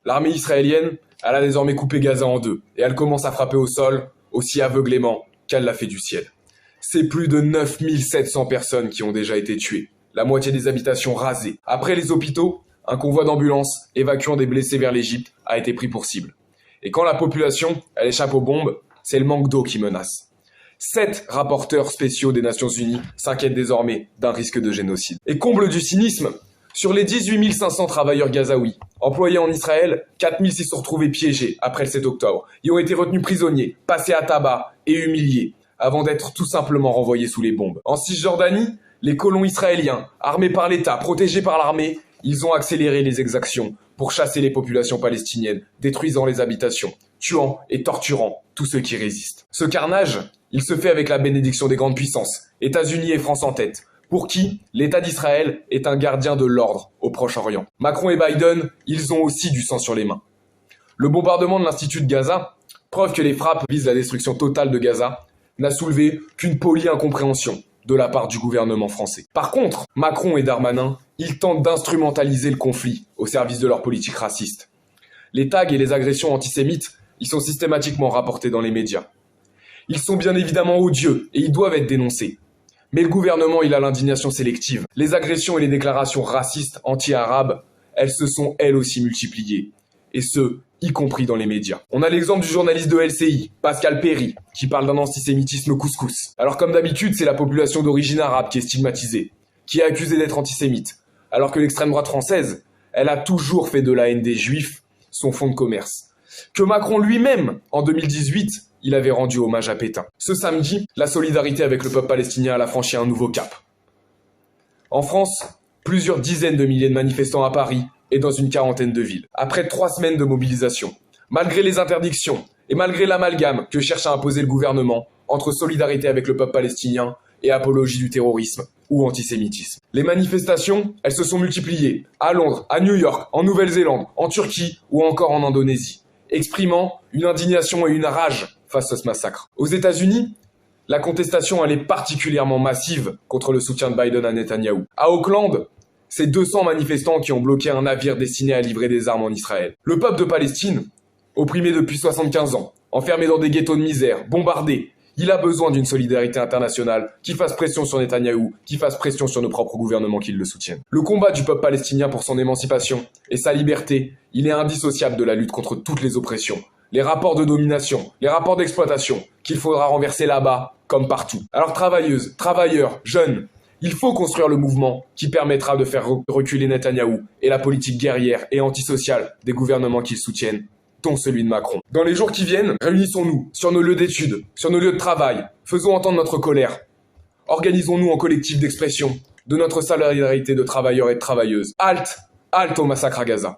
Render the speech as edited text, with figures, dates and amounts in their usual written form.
L'armée israélienne, elle a désormais coupé Gaza en deux, et elle commence à frapper au sol aussi aveuglément qu'elle l'a fait du ciel. C'est plus de 9700 personnes qui ont déjà été tuées, la moitié des habitations rasées. Après les hôpitaux, un convoi d'ambulances évacuant des blessés vers l'Égypte a été pris pour cible. Et quand la population, elle échappe aux bombes, c'est le manque d'eau qui menace. 7 rapporteurs spéciaux des Nations Unies s'inquiètent désormais d'un risque de génocide. Et comble du cynisme, sur les 18 500 travailleurs gazaouis employés en Israël, 4 000 s'y sont retrouvés piégés après le 7 octobre. Ils ont été retenus prisonniers, passés à tabac et humiliés, avant d'être tout simplement renvoyés sous les bombes. En Cisjordanie, les colons israéliens, armés par l'État, protégés par l'armée, ils ont accéléré les exactions pour chasser les populations palestiniennes, détruisant les habitations, tuant et torturant tous ceux qui résistent. Ce carnage, il se fait avec la bénédiction des grandes puissances, États-Unis et France en tête, pour qui l'État d'Israël est un gardien de l'ordre au Proche-Orient. Macron et Biden, ils ont aussi du sang sur les mains. Le bombardement de l'Institut de Gaza, preuve que les frappes visent la destruction totale de Gaza, n'a soulevé qu'une polie incompréhension de la part du gouvernement français. Par contre, Macron et Darmanin, ils tentent d'instrumentaliser le conflit au service de leur politique raciste. Les tags et les agressions antisémites, ils sont systématiquement rapportés dans les médias. Ils sont bien évidemment odieux et ils doivent être dénoncés. Mais le gouvernement, il a l'indignation sélective. Les agressions et les déclarations racistes anti-arabes, elles se sont elles aussi multipliées. Et ce, y compris dans les médias. On a l'exemple du journaliste de LCI, Pascal Perry, qui parle d'un antisémitisme couscous. Alors comme d'habitude, c'est la population d'origine arabe qui est stigmatisée, qui est accusée d'être antisémite. Alors que l'extrême droite française, elle a toujours fait de la haine des juifs son fonds de commerce. Que Macron lui-même, en 2018, il avait rendu hommage à Pétain. Ce samedi, la solidarité avec le peuple palestinien a franchi un nouveau cap. En France, plusieurs dizaines de milliers de manifestants à Paris et dans une quarantaine de villes. Après 3 semaines de mobilisation, malgré les interdictions et malgré l'amalgame que cherche à imposer le gouvernement entre solidarité avec le peuple palestinien et apologie du terrorisme ou antisémitisme. Les manifestations, elles se sont multipliées à Londres, à New York, en Nouvelle-Zélande, en Turquie ou encore en Indonésie, exprimant une indignation et une rage face à ce massacre. Aux États-Unis, la contestation elle est particulièrement massive contre le soutien de Biden à Netanyahou. À Auckland, c'est 200 manifestants qui ont bloqué un navire destiné à livrer des armes en Israël. Le peuple de Palestine, opprimé depuis 75 ans, enfermé dans des ghettos de misère, bombardé, il a besoin d'une solidarité internationale qui fasse pression sur Netanyahou, qui fasse pression sur nos propres gouvernements qui le soutiennent. Le combat du peuple palestinien pour son émancipation et sa liberté, il est indissociable de la lutte contre toutes les oppressions, les rapports de domination, les rapports d'exploitation qu'il faudra renverser là-bas comme partout. Alors travailleuses, travailleurs, jeunes, il faut construire le mouvement qui permettra de faire reculer Netanyahou et la politique guerrière et antisociale des gouvernements qui le soutiennent, dont celui de Macron. Dans les jours qui viennent, réunissons-nous sur nos lieux d'études, sur nos lieux de travail, faisons entendre notre colère. Organisons-nous en collectif d'expression de notre solidarité de travailleurs et de travailleuses. Halte au massacre à Gaza.